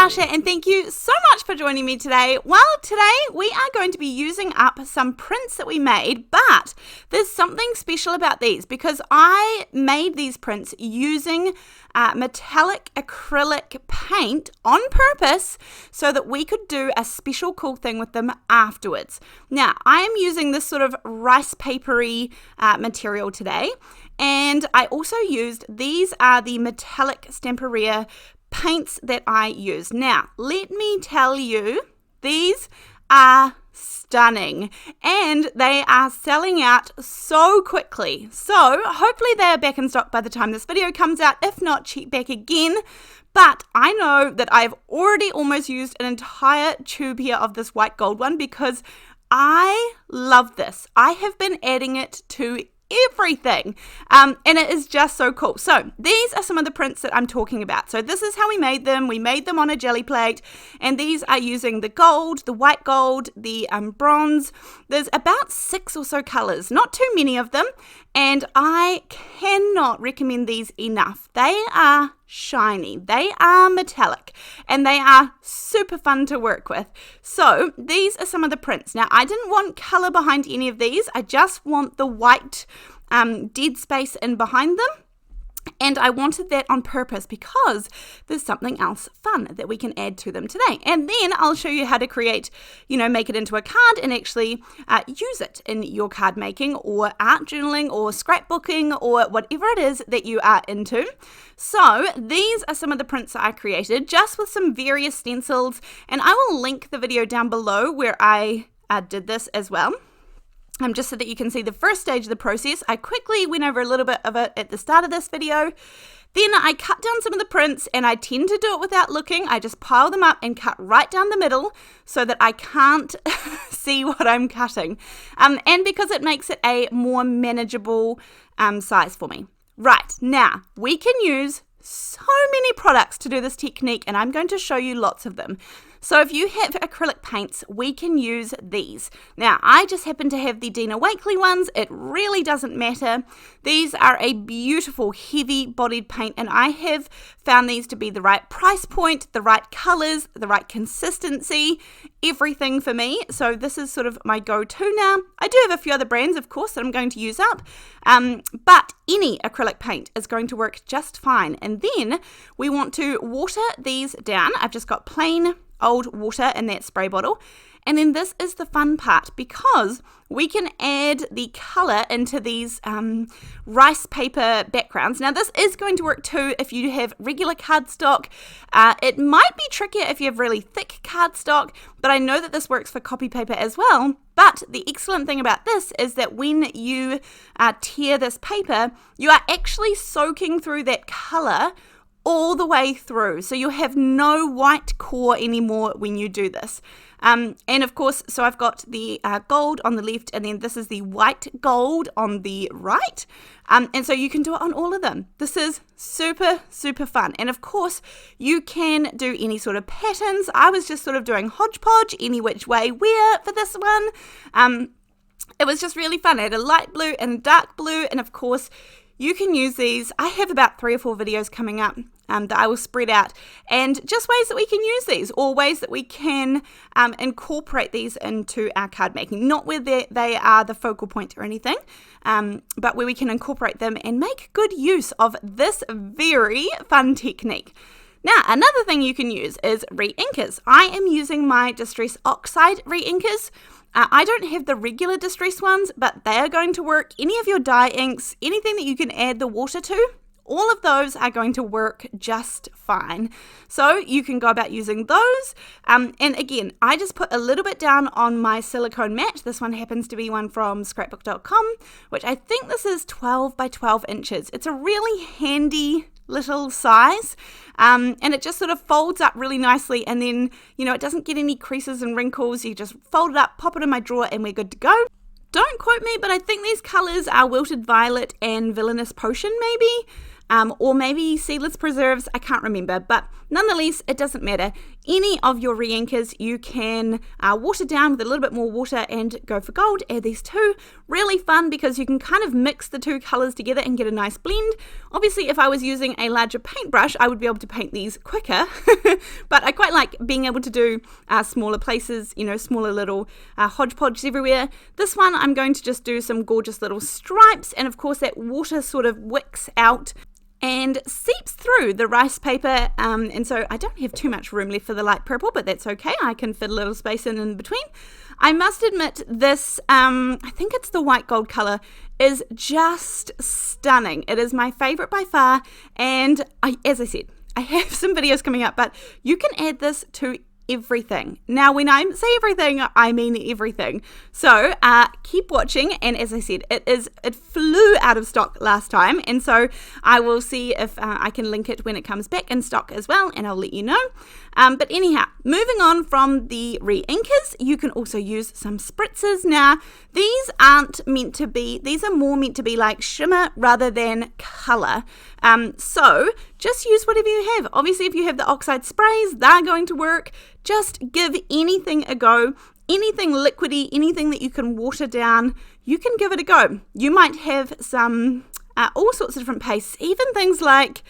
Natasha, and thank you so much for joining me today. Well, today we are going to be using up some prints that we made, but there's something special about these because I made these prints using metallic acrylic paint on purpose so that we could do a special cool thing with them afterwards. Now, I am using this sort of rice papery material today, and I also used, these are the metallic Stamperia paints that I use. Now, let me tell you, these are stunning and they are selling out so quickly. So hopefully they are back in stock by the time this video comes out. If not, check back again. But I know that I've already almost used an entire tube here of this white gold one because I love this. I have been adding it to everything, and it is just so cool. So these are some of the prints that I'm talking about. So this is how we made them. We made them on a jelly plate, and these are using the gold, the white gold, the bronze. There's about 6 or so colors, not too many of them, and I cannot recommend these enough. They are shiny, they are metallic, and they are super fun to work with. So these are some of the prints. Now, I didn't want color behind any of these. I just want the white dead space in behind them. And I wanted that on purpose because there's something else fun that we can add to them today. And then I'll show you how to create, make it into a card and actually use it in your card making or art journaling or scrapbooking or whatever it is that you are into. So these are some of the prints that I created just with some various stencils. And I will link the video down below where I did this as well. Just so that you can see the first stage of the process. I quickly went over a little bit of it at the start of this video. Then I cut down some of the prints, and I tend to do it without looking. I just pile them up and cut right down the middle so that I can't see what I'm cutting. And because it makes it a more manageable size for me. Right, now we can use so many products to do this technique, and I'm going to show you lots of them. So if you have acrylic paints, we can use these. Now, I just happen to have the Dina Wakley ones. It really doesn't matter. These are a beautiful, heavy-bodied paint, and I have found these to be the right price point, the right colors, the right consistency, everything for me. So this is sort of my go-to now. I do have a few other brands, of course, that I'm going to use up, but any acrylic paint is going to work just fine. And then we want to water these down. I've just got plain old water in that spray bottle. And then this is the fun part because we can add the color into these rice paper backgrounds. Now this is going to work too if you have regular cardstock. It might be trickier if you have really thick cardstock, but I know that this works for copy paper as well. But the excellent thing about this is that when you tear this paper, you are actually soaking through that color all the way through. So you have no white core anymore when you do this. And of course, so I've got the gold on the left, and then this is the white gold on the right. And so you can do it on all of them. This is super, super fun. And of course, you can do any sort of patterns. I was just sort of doing hodgepodge, any which way where for this one. It was just really fun. I had a light blue and a dark blue, and of course, you can use these. I have about 3 or 4 videos coming up that I will spread out, and just ways that we can use these, or ways that we can incorporate these into our card making. Not where they are the focal point or anything, but where we can incorporate them and make good use of this very fun technique. Now, another thing you can use is reinkers. I am using my Distress Oxide reinkers. I don't have the regular Distress ones, but they are going to work. Any of your dye inks, anything that you can add the water to, all of those are going to work just fine. So you can go about using those. And again, I just put a little bit down on my silicone mat. This one happens to be one from scrapbook.com, which I think this is 12 by 12 inches. It's a really handy little size, and it just sort of folds up really nicely, and then it doesn't get any creases and wrinkles. You just fold it up, pop it in my drawer, and we're good to go. Don't quote me, but I think these colors are Wilted Violet and Villainous Potion maybe, or maybe Seedless Preserves. I can't remember, but nonetheless, it doesn't matter. any of your reinkers, you can water down with a little bit more water and go for gold. Add these two. Really fun because you can kind of mix the two colors together and get a nice blend. Obviously, if I was using a larger paintbrush, I would be able to paint these quicker, but I quite like being able to do smaller places, smaller little hodgepodges everywhere. This one, I'm going to just do some gorgeous little stripes, and of course that water sort of wicks out and seeps through the rice paper, and so I don't have too much room left for the light purple, but that's okay. I can fit a little space in between. I must admit this, I think it's the white gold color, is just stunning. It is my favorite by far, and as I said, I have some videos coming up, but you can add this to everything. Now, when I say everything, I mean everything. So keep watching, and as I said, it flew out of stock last time, and so I will see if I can link it when it comes back in stock as well, and I'll let you know. But anyhow, moving on from the reinkers, you can also use some spritzers. Now, these are more meant to be like shimmer rather than color. So just use whatever you have. Obviously, if you have the oxide sprays, they're going to work. Just give anything a go. Anything liquidy, anything that you can water down, you can give it a go. You might have some all sorts of different pastes, even things like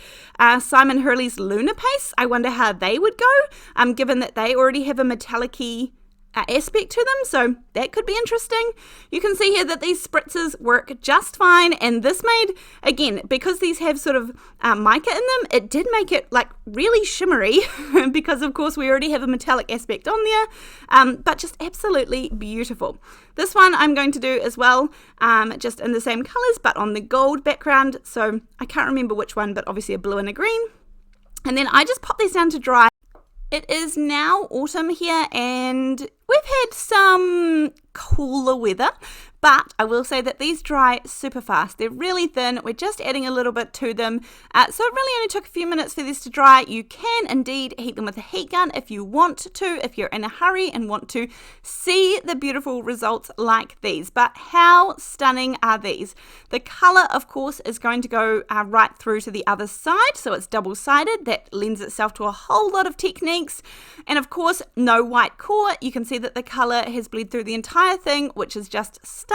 Simon Hurley's Luna paste. I wonder how they would go, given that they already have a metallic-y aspect to them, so that could be interesting. You can see here that these spritzers work just fine, and this made, again, because these have sort of mica in them, it did make it like really shimmery because of course we already have a metallic aspect on there, but just absolutely beautiful. This one I'm going to do as well, just in the same colors but on the gold background, so I can't remember which one, but obviously a blue and a green. And then I just pop these down to dry. It is now autumn here, and we've had some cooler weather, but I will say that these dry super fast. They're really thin. We're just adding a little bit to them. So it really only took a few minutes for this to dry. You can indeed heat them with a heat gun if you want to, if you're in a hurry and want to see the beautiful results like these. But how stunning are these? The color, of course, is going to go right through to the other side, so it's double-sided. That lends itself to a whole lot of techniques. And of course, no white core. You can see that the color has bled through the entire thing, which is just stunning.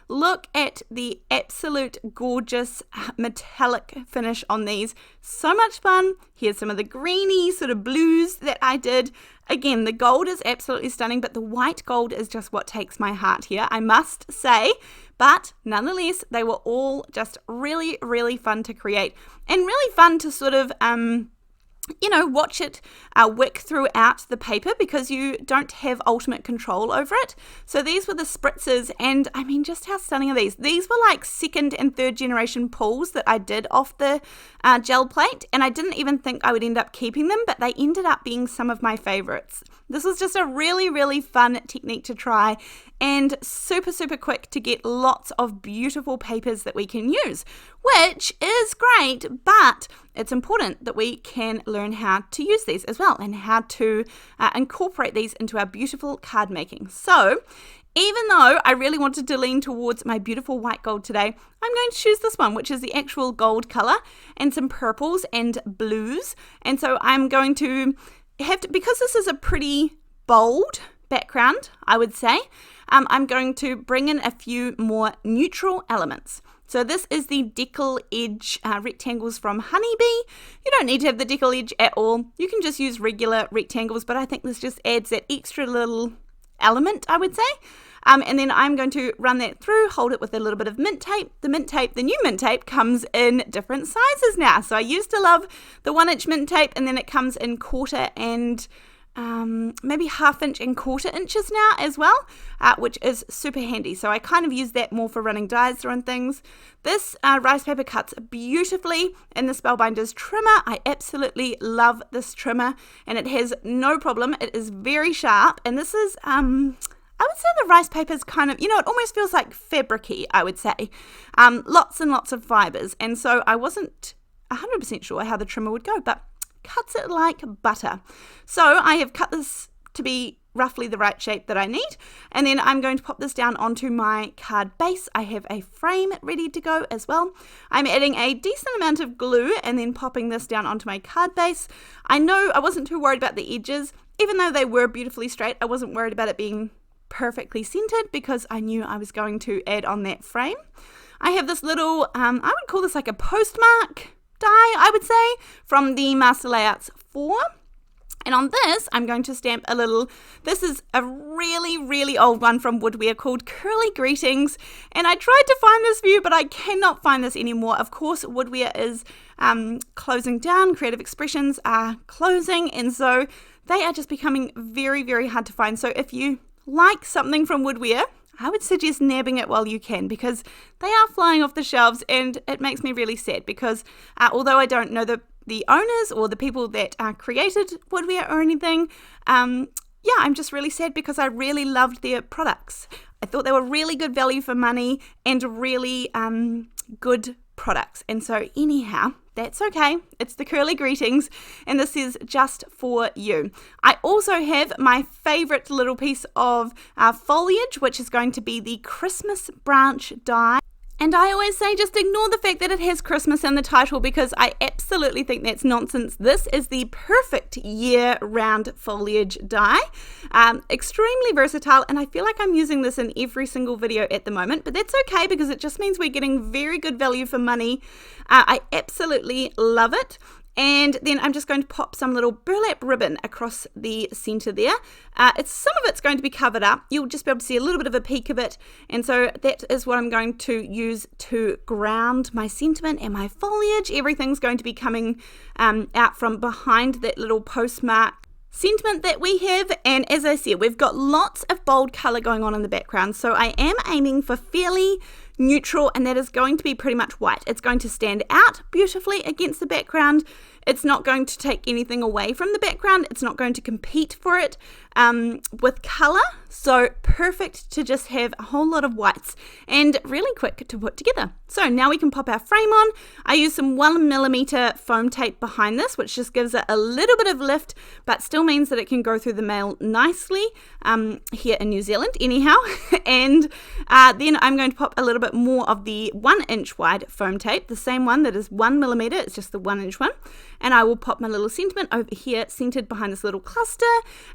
Look at the absolute gorgeous metallic finish on these. So much fun. Here's some of the greeny sort of blues that I did. Again, the gold is absolutely stunning, but the white gold is just what takes my heart here, I must say. But nonetheless, they were all just really, really fun to create, and really fun to sort of watch it wick throughout the paper because you don't have ultimate control over it. So these were the spritzers, and I mean, just how stunning are these? These were like second and third generation pulls that I did off the gel plate, and I didn't even think I would end up keeping them, but they ended up being some of my favorites. This was just a really, really fun technique to try, and super, super quick to get lots of beautiful papers that we can use, which is great, but it's important that we can learn how to use these as well and how to incorporate these into our beautiful card making. So even though I really wanted to lean towards my beautiful white gold today, I'm going to choose this one, which is the actual gold color, and some purples and blues. And so I'm going to because this is a pretty bold background, I would say, I'm going to bring in a few more neutral elements. So this is the decal edge rectangles from Honeybee. You don't need to have the decal edge at all. You can just use regular rectangles, but I think this just adds that extra little element, I would say. And then I'm going to run that through, hold it with a little bit of mint tape. The new mint tape comes in different sizes now. So I used to love the 1-inch mint tape, and then it comes in 1/4 and maybe 1/2 inch and 1/4 inches now as well, which is super handy. So I kind of use that more for running dies through and things. This rice paper cuts beautifully in the Spellbinders trimmer. I absolutely love this trimmer, and it has no problem. It is very sharp, and this is I would say the rice paper is kind of, it almost feels like fabric-y, I would say. Lots and lots of fibers, and so I wasn't 100% sure how the trimmer would go, but cuts it like butter. So I have cut this to be roughly the right shape that I need. And then I'm going to pop this down onto my card base. I have a frame ready to go as well. I'm adding a decent amount of glue and then popping this down onto my card base. I know I wasn't too worried about the edges. Even though they were beautifully straight, I wasn't worried about it being perfectly centered because I knew I was going to add on that frame. I have this little, I would call this like a postmark die, I would say, from the Master Layouts 4. And on this, I'm going to stamp a little, this is a really, really old one from Woodwear called Curly Greetings. And I tried to find this for you, but I cannot find this anymore. Of course, Woodwear is closing down, Creative Expressions are closing, and so they are just becoming very, very hard to find. So if you like something from Woodwear, I would suggest nabbing it while you can, because they are flying off the shelves, and it makes me really sad because although I don't know the owners or the people that created Woodwear or anything, yeah, I'm just really sad because I really loved their products. I thought they were really good value for money and really good products. And so anyhow, that's okay. It's the Curly Greetings, and this is just for you. I also have my favorite little piece of foliage, which is going to be the Christmas branch die. And I always say just ignore the fact that it has Christmas in the title, because I absolutely think that's nonsense. This is the perfect year-round foliage die. Extremely versatile, and I feel like I'm using this in every single video at the moment, but that's okay because it just means we're getting very good value for money. I absolutely love it. And then I'm just going to pop some little burlap ribbon across the center there. Some of it's going to be covered up. You'll just be able to see a little bit of a peek of it. And so that is what I'm going to use to ground my sentiment and my foliage. Everything's going to be coming out from behind that little postmark sentiment that we have. And as I said, we've got lots of bold color going on in the background. So I am aiming for fairly neutral, and that is going to be pretty much white. It's going to stand out beautifully against the background. It's not going to take anything away from the background. It's not going to compete for it with color. So perfect to just have a whole lot of whites and really quick to put together. So now we can pop our frame on. I use some 1mm foam tape behind this, which just gives it a little bit of lift, but still means that it can go through the mail nicely here in New Zealand anyhow. And then I'm going to pop a little bit more of the 1-inch wide foam tape, the same one that is 1mm, it's just the 1-inch one. And I will pop my little sentiment over here, centered behind this little cluster.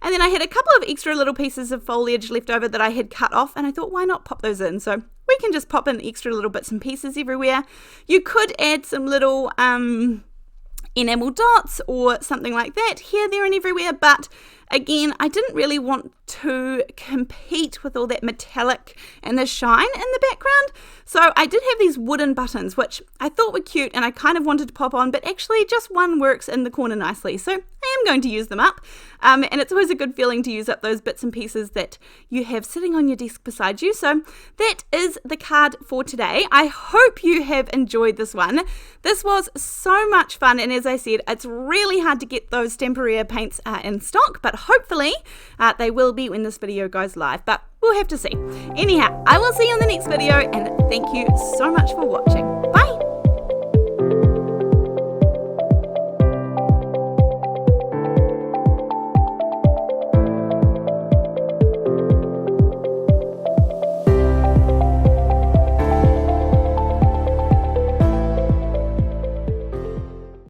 And then I had a couple of extra little pieces of foliage left over that I had cut off, and I thought, why not pop those in? So we can just pop in extra little bits and pieces everywhere. You could add some little enamel dots or something like that here, there, and everywhere, but again, I didn't really want to compete with all that metallic and the shine in the background. So I did have these wooden buttons, which I thought were cute and I kind of wanted to pop on, but actually just one works in the corner nicely. So I am going to use them up. And it's always a good feeling to use up those bits and pieces that you have sitting on your desk beside you. So that is the card for today. I hope you have enjoyed this one. This was so much fun. And as I said, it's really hard to get those Stamperia paints in stock, but hopefully they will be when this video goes live, but we'll have to see. Anyhow, I will see you in the next video, and thank you so much for watching. Bye!